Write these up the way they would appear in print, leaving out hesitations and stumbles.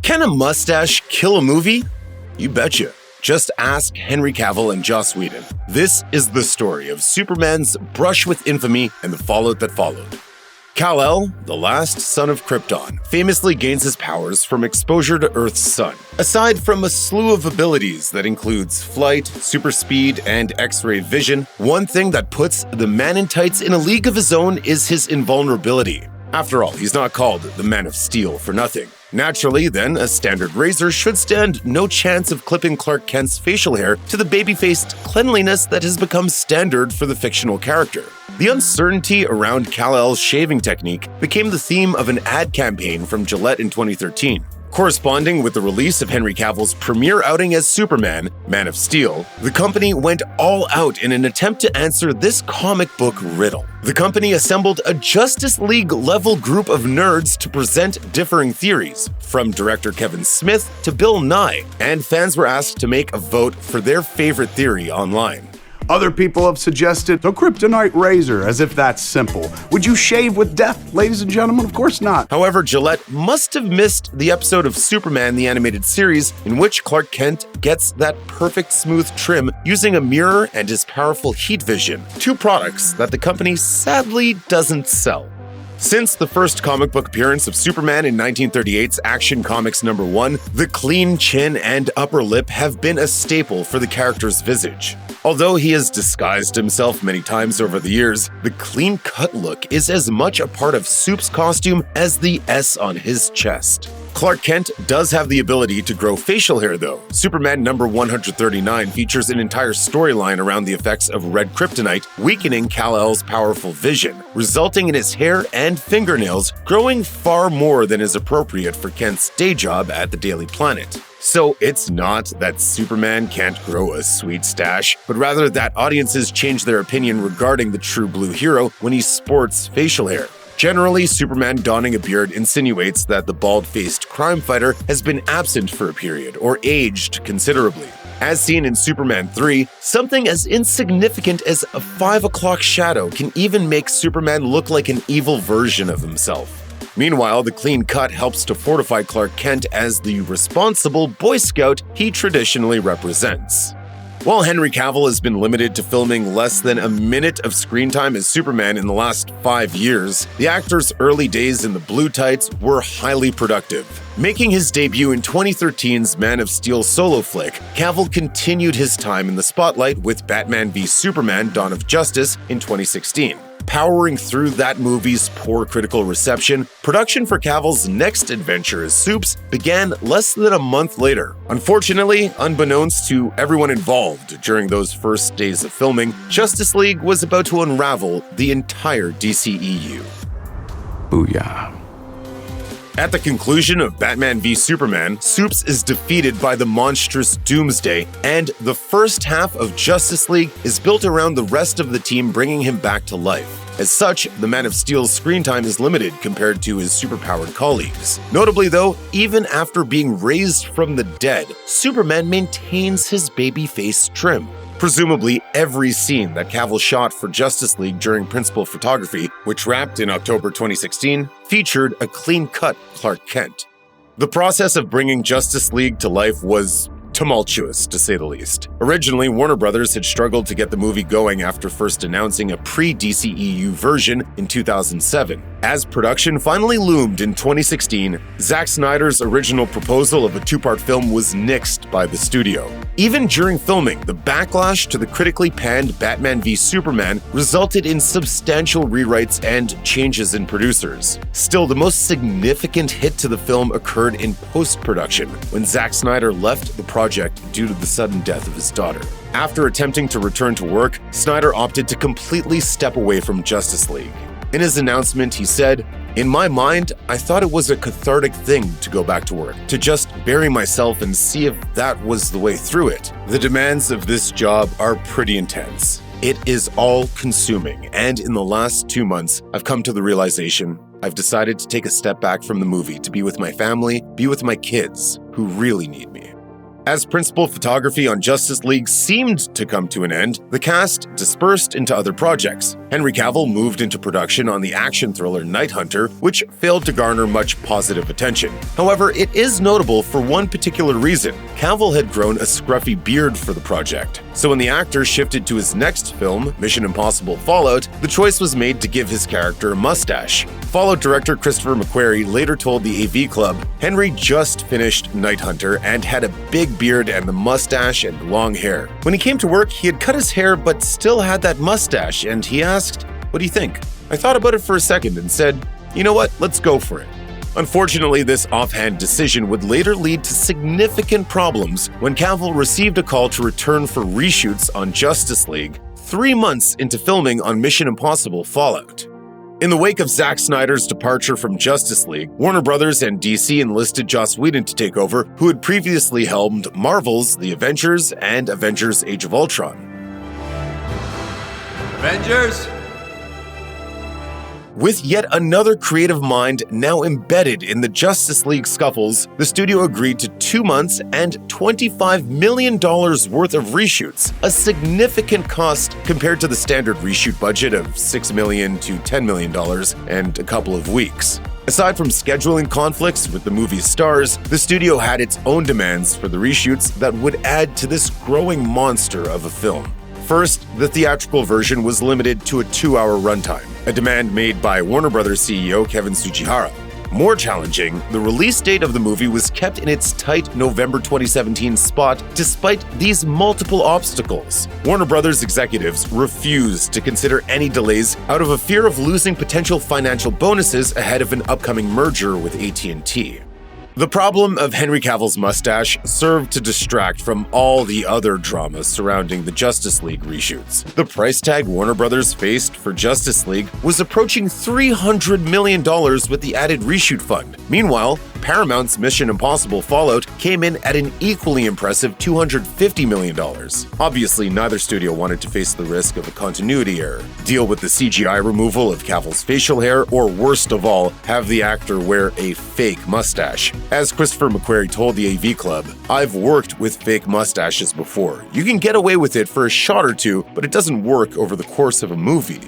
Can a mustache kill a movie? You betcha. Just ask Henry Cavill and Joss Whedon. This is the story of Superman's brush with infamy and the fallout that followed. Kal-El, the last son of Krypton, famously gains his powers from exposure to Earth's sun. Aside from a slew of abilities that includes flight, super speed, and X-ray vision, one thing that puts the man in tights in a league of his own is his invulnerability. After all, he's not called the Man of Steel for nothing. Naturally, then, a standard razor should stand no chance of clipping Clark Kent's facial hair to the baby-faced cleanliness that has become standard for the fictional character. The uncertainty around Kal-El's shaving technique became the theme of an ad campaign from Gillette in 2013. Corresponding with the release of Henry Cavill's premiere outing as Superman, Man of Steel, the company went all out in an attempt to answer this comic book riddle. The company assembled a Justice League-level group of nerds to present differing theories, from director Kevin Smith to Bill Nye, and fans were asked to make a vote for their favorite theory online. Other people have suggested a kryptonite razor, as if that's simple. Would you shave with death, ladies and gentlemen? Of course not. However, Gillette must have missed the episode of Superman the Animated Series in which Clark Kent gets that perfect smooth trim using a mirror and his powerful heat vision, two products that the company sadly doesn't sell. Since the first comic book appearance of Superman in 1938's Action Comics #1, the clean chin and upper lip have been a staple for the character's visage. Although he has disguised himself many times over the years, the clean-cut look is as much a part of Soup's costume as the S on his chest. Clark Kent does have the ability to grow facial hair, though. Superman #139 features an entire storyline around the effects of red kryptonite, weakening Kal-El's powerful vision, resulting in his hair and fingernails growing far more than is appropriate for Kent's day job at the Daily Planet. So it's not that Superman can't grow a sweet stache, but rather that audiences change their opinion regarding the true blue hero when he sports facial hair. Generally, Superman donning a beard insinuates that the bald-faced crime fighter has been absent for a period or aged considerably. As seen in Superman 3, something as insignificant as a 5 o'clock shadow can even make Superman look like an evil version of himself. Meanwhile, the clean cut helps to fortify Clark Kent as the responsible Boy Scout he traditionally represents. While Henry Cavill has been limited to filming less than a minute of screen time as Superman in the last 5 years, the actor's early days in the blue tights were highly productive. Making his debut in 2013's Man of Steel solo flick, Cavill continued his time in the spotlight with Batman v Superman: Dawn of Justice in 2016. Powering through that movie's poor critical reception, production for Cavill's next adventure as Soups began less than a month later. Unfortunately, unbeknownst to everyone involved during those first days of filming, Justice League was about to unravel the entire DCEU. Booyah. At the conclusion of Batman v Superman, Soups is defeated by the monstrous Doomsday, and the first half of Justice League is built around the rest of the team bringing him back to life. As such, the Man of Steel's screen time is limited compared to his superpowered colleagues. Notably though, even after being raised from the dead, Superman maintains his baby-face trim. Presumably, every scene that Cavill shot for Justice League during principal photography, which wrapped in October 2016, featured a clean-cut Clark Kent. The process of bringing Justice League to life was tumultuous, to say the least. Originally, Warner Brothers had struggled to get the movie going after first announcing a pre-DCEU version in 2007. As production finally loomed in 2016, Zack Snyder's original proposal of a two-part film was nixed by the studio. Even during filming, the backlash to the critically panned Batman v Superman resulted in substantial rewrites and changes in producers. Still, the most significant hit to the film occurred in post-production, when Zack Snyder left the project due to the sudden death of his daughter. After attempting to return to work, Snyder opted to completely step away from Justice League. In his announcement, he said, "In my mind, I thought it was a cathartic thing to go back to work, to just bury myself and see if that was the way through it. The demands of this job are pretty intense. It is all-consuming, and in the last 2 months, I've come to the realization I've decided to take a step back from the movie to be with my family, be with my kids, who really need me." As principal photography on Justice League seemed to come to an end, the cast dispersed into other projects. Henry Cavill moved into production on the action thriller Night Hunter, which failed to garner much positive attention. However, it is notable for one particular reason. Cavill had grown a scruffy beard for the project. So when the actor shifted to his next film, Mission Impossible Fallout, the choice was made to give his character a mustache. Fallout director Christopher McQuarrie later told the AV Club, Henry just finished Night Hunter and had a big beard and the mustache and long hair. When he came to work, he had cut his hair but still had that mustache, and he asked, "What do you think?" I thought about it for a second and said, "You know what, let's go for it." Unfortunately, this offhand decision would later lead to significant problems when Cavill received a call to return for reshoots on Justice League 3 months into filming on Mission Impossible Fallout. In the wake of Zack Snyder's departure from Justice League, Warner Brothers and DC enlisted Joss Whedon to take over, who had previously helmed Marvel's The Avengers and Avengers Age of Ultron. Avengers! With yet another creative mind now embedded in the Justice League scuffles, the studio agreed to 2 months and $25 million worth of reshoots, a significant cost compared to the standard reshoot budget of $6 million to $10 million and a couple of weeks. Aside from scheduling conflicts with the movie's stars, the studio had its own demands for the reshoots that would add to this growing monster of a film. First, the theatrical version was limited to a 2-hour runtime, a demand made by Warner Brothers CEO Kevin Tsujihara. More challenging, the release date of the movie was kept in its tight November 2017 spot despite these multiple obstacles. Warner Brothers executives refused to consider any delays out of a fear of losing potential financial bonuses ahead of an upcoming merger with AT&T. The problem of Henry Cavill's mustache served to distract from all the other drama surrounding the Justice League reshoots. The price tag Warner Brothers faced for Justice League was approaching $300 million with the added reshoot fund. Meanwhile, Paramount's Mission Impossible Fallout came in at an equally impressive $250 million. Obviously, neither studio wanted to face the risk of a continuity error, deal with the CGI removal of Cavill's facial hair, or worst of all, have the actor wear a fake mustache. As Christopher McQuarrie told the AV Club, "I've worked with fake mustaches before. You can get away with it for a shot or two, but it doesn't work over the course of a movie."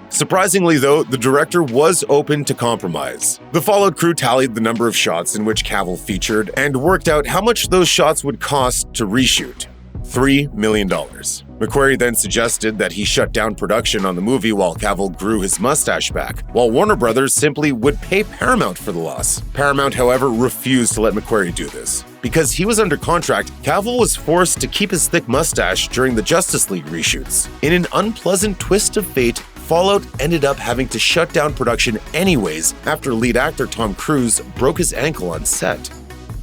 Surprisingly, though, the director was open to compromise. The Fallout crew tallied the number of shots in which Cavill featured and worked out how much those shots would cost to reshoot: $3 million. McQuarrie then suggested that he shut down production on the movie while Cavill grew his mustache back, while Warner Brothers simply would pay Paramount for the loss. Paramount, however, refused to let McQuarrie do this. Because he was under contract, Cavill was forced to keep his thick mustache during the Justice League reshoots. In an unpleasant twist of fate, Fallout ended up having to shut down production anyways after lead actor Tom Cruise broke his ankle on set.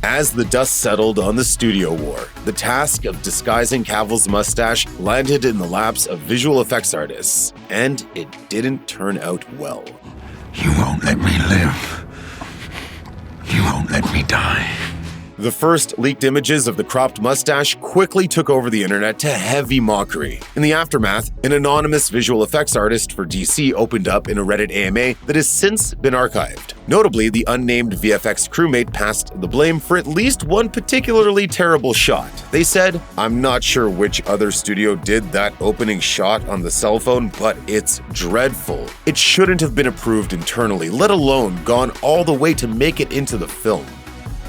As the dust settled on the studio war, the task of disguising Cavill's mustache landed in the laps of visual effects artists, and it didn't turn out well. You won't let me live. You won't let me die. The first leaked images of the cropped mustache quickly took over the internet to heavy mockery. In the aftermath, an anonymous visual effects artist for DC opened up in a Reddit AMA that has since been archived. Notably, the unnamed VFX crewmate passed the blame for at least one particularly terrible shot. They said, "I'm not sure which other studio did that opening shot on the cell phone, but it's dreadful. It shouldn't have been approved internally, let alone gone all the way to make it into the film."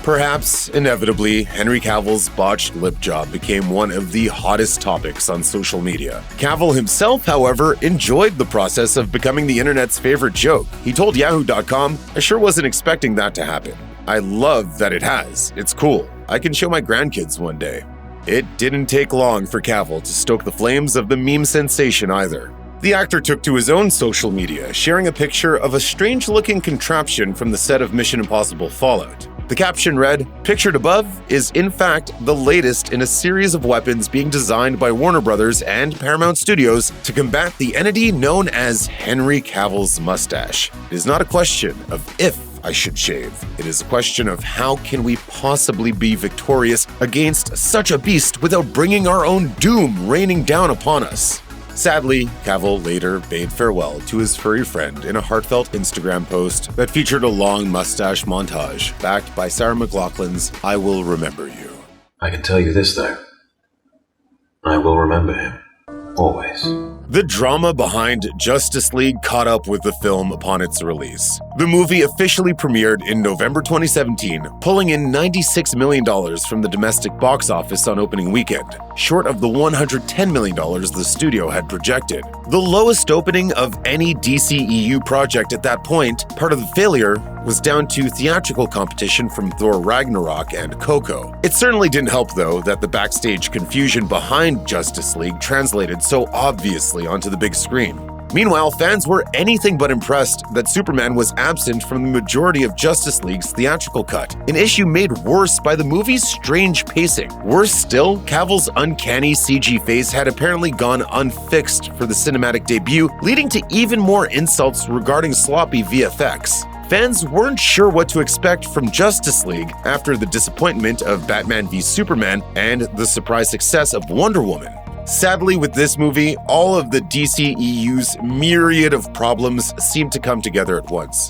Perhaps, inevitably, Henry Cavill's botched lip job became one of the hottest topics on social media. Cavill himself, however, enjoyed the process of becoming the internet's favorite joke. He told Yahoo.com, "I sure wasn't expecting that to happen. I love that it has. It's cool. I can show my grandkids one day." It didn't take long for Cavill to stoke the flames of the meme sensation either. The actor took to his own social media, sharing a picture of a strange-looking contraption from the set of Mission Impossible Fallout. The caption read, "Pictured above is in fact the latest in a series of weapons being designed by Warner Brothers and Paramount Studios to combat the entity known as Henry Cavill's mustache. It is not a question of if I should shave. It is a question of how can we possibly be victorious against such a beast without bringing our own doom raining down upon us." Sadly, Cavill later bade farewell to his furry friend in a heartfelt Instagram post that featured a long mustache montage backed by Sarah McLachlan's "I Will Remember You." I can tell you this, though. I will remember him. Always. The drama behind Justice League caught up with the film upon its release. The movie officially premiered in November 2017, pulling in $96 million from the domestic box office on opening weekend, short of the $110 million the studio had projected. The lowest opening of any DCEU project at that point, part of the failure was down to theatrical competition from Thor Ragnarok and Coco. It certainly didn't help, though, that the backstage confusion behind Justice League translated so obviously onto the big screen. Meanwhile, fans were anything but impressed that Superman was absent from the majority of Justice League's theatrical cut, an issue made worse by the movie's strange pacing. Worse still, Cavill's uncanny CG face had apparently gone unfixed for the cinematic debut, leading to even more insults regarding sloppy VFX. Fans weren't sure what to expect from Justice League after the disappointment of Batman v Superman and the surprise success of Wonder Woman. Sadly, with this movie, all of the DCEU's myriad of problems seem to come together at once.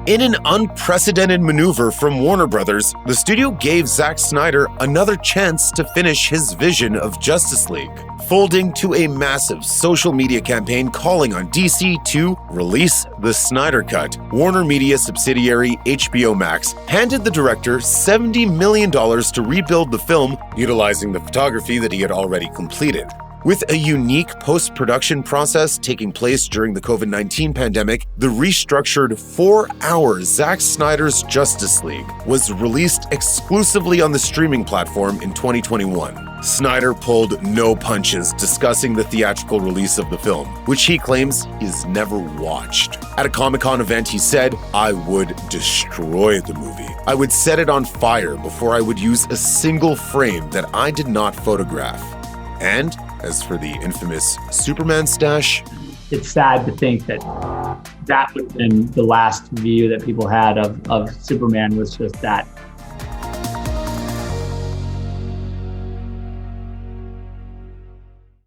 In an unprecedented maneuver from Warner Brothers, the studio gave Zack Snyder another chance to finish his vision of Justice League, folding to a massive social media campaign calling on DC to release the Snyder Cut. Warner Media subsidiary HBO Max handed the director $70 million to rebuild the film, utilizing the photography that he had already completed. With a unique post-production process taking place during the COVID-19 pandemic, the restructured 4-hour Zack Snyder's Justice League was released exclusively on the streaming platform in 2021. Snyder pulled no punches discussing the theatrical release of the film, which he claims he's never watched. At a Comic-Con event, he said, "I would destroy the movie. I would set it on fire before I would use a single frame that I did not photograph." And as for the infamous Superman stache, it's sad to think that that would have been the last view that people had of Superman, was just that